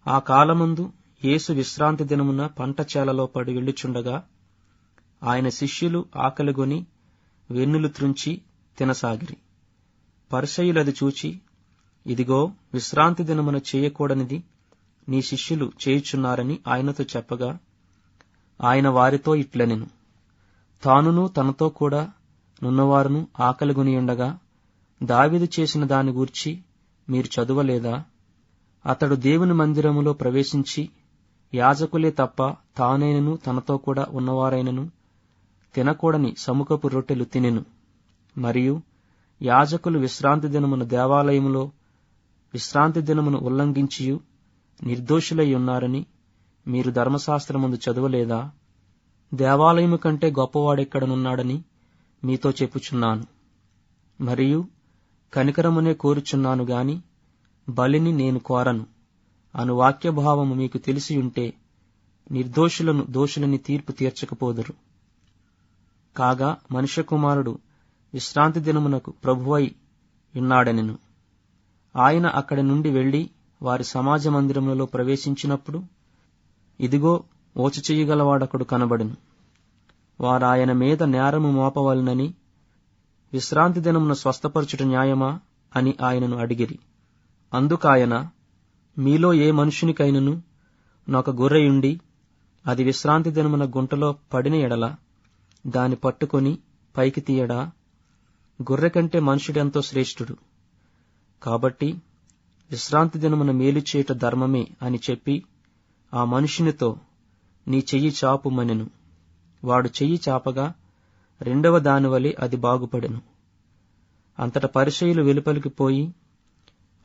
ఆ కాలమందు యేసు విశ్రాంతి దినమున పంట చేలలో పడి వెళ్ళుచుండగా ఆయన శిష్యులు ఆకలిగొని వెన్నులు త్రుంచి తినసాగిరి. పరిసయ్యులది చూచి, ఇదిగో, విశ్రాంతి దినమున చేయకూడనిది నీ శిష్యులు చేయుచున్నారని ఆయనతో చెప్పగా, ఆయన వారితో ఇట్లనెను, తానును తనతో కూడా నున్నవారును ఆకలిగొనియుండగా దావీదు చేసిన దాని గూర్చి మీరు చదువలేదా? అతడు దేవుని మందిరములో ప్రవేశించి యాజకులే తప్ప తానైనను తనతో కూడా ఉన్నవారైనను తినకూడని సముఖపు రొట్టెలు తినెను. మరియు యాజకులు విశ్రాంతి దినమున దేవాలయములో విశ్రాంతి దినమును ఉల్లంఘించియు నిర్దోషులై ఉన్నారని మీరు ధర్మశాస్త్రమందు చదవలేదా? దేవాలయము కంటే గొప్పవాడెక్కడనున్నాడని మీతో చెప్పుచున్నాను. మరియు కనికరమునే కోరుచున్నాను గాని బలిని నేను కోరను అను వాక్యభావము మీకు తెలిసియుంటే నిర్దోషులను దోషులని తీర్పు తీర్చకపోదురు. కాగా మనుష్యకుమారుడు విశ్రాంతి దినమునకు ప్రభువై ఉన్నాడనెను. ఆయన అక్కడి నుండి వెళ్లి వారి సమాజ మందిరములలో ప్రవేశించినప్పుడు ఇదిగో, ఓచు చెయ్యగలవాడొకడు కనబడెను. వారాయన మీద నేరము మోపవలెనని, విశ్రాంతి దినమున స్వస్థపరచుట న్యాయమా అని ఆయనను అడిగిరి. అందుకాయన, మీలో ఏ మనుషునికైనను నొక గొర్రెయుండి అది విశ్రాంతి దినమున గుంటలో పడిన ఎడల దాని పట్టుకొని పైకి తీయడా? గొర్రె కంటే మనుషుడెంతో శ్రేష్ఠుడు. కాబట్టి విశ్రాంతి దినమున మేలు చేయుట ధర్మమే అని చెప్పి ఆ మనుషునితో, నీ చెయ్యి చాపుమనెను. వాడు చెయ్యి చాపగా రెండవ దానివలె అది బాగుపడెను. అంతట పరిసయ్యులు వెలుపలికి పోయి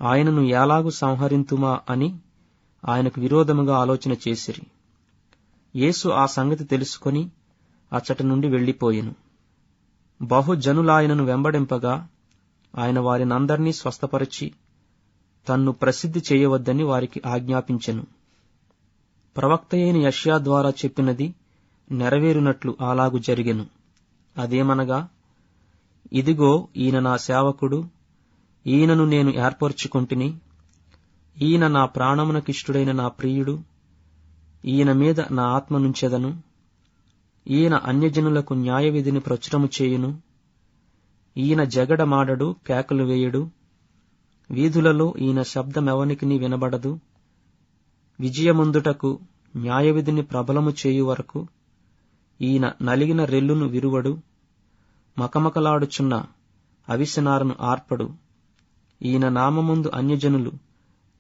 ఆయనను ఎలాగు సంహరింతుమా అని ఆయనకు విరోధముగా ఆలోచన చేసిరి. యేసు ఆ సంగతి తెలుసుకొని అచ్చట నుండి వెళ్లిపోయెను. బహుజనులాయనను వెంబడింపగా ఆయన వారినందరినీ స్వస్థపరిచి తన్ను ప్రసిద్ధి చేయవద్దని వారికి ఆజ్ఞాపించెను. ప్రవక్తయైన యెషయా ద్వారా చెప్పినది నెరవేరునట్లు అలాగు జరిగెను. అదేమనగా, ఇదిగో, ఈయన నా సేవకుడు, ఈయనను నేను ఏర్పరచుకొంటిని, ఈయన నా ప్రాణమునకిష్టుడైన నా ప్రియుడు, ఈయన మీద నా ఆత్మనుంచెదను. ఈయన అన్యజనులకు న్యాయవిధిని ప్రచురము చేయును. ఈయన జగడమాడడు, కేకలు వేయడు. వీధులలో ఈయన శబ్దమెవనికిని వినబడదు. విజయముందుటకు న్యాయవిధిని ప్రబలము చేయు వరకు ఈయన నలిగిన రెల్లును విరువడు. మకమకలాడుచున్న అవిసెనారను ఆర్పడు. ఈయన నామముందు అన్యజనులు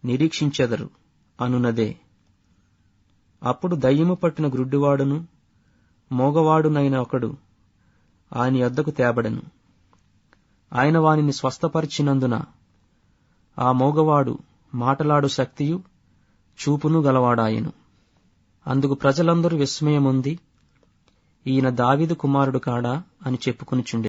నిరీక్షించెదరు అనునదే. అప్పుడు దయ్యము పట్టిన గ్రుడ్డివాడును మోగవాడునైన ఒకడు ఆయన యొద్దకు తేబడెను. ఆయన వానిని స్వస్థపరిచినందున ఆ మోగవాడు మాటలాడు శక్తియు చూపును గలవాడాయెను. అందుకు ప్రజలందరూ విస్మయముంది, ఈయన దావీదు కుమారుడు కాడా అని చెప్పుకొనుచుండిరి.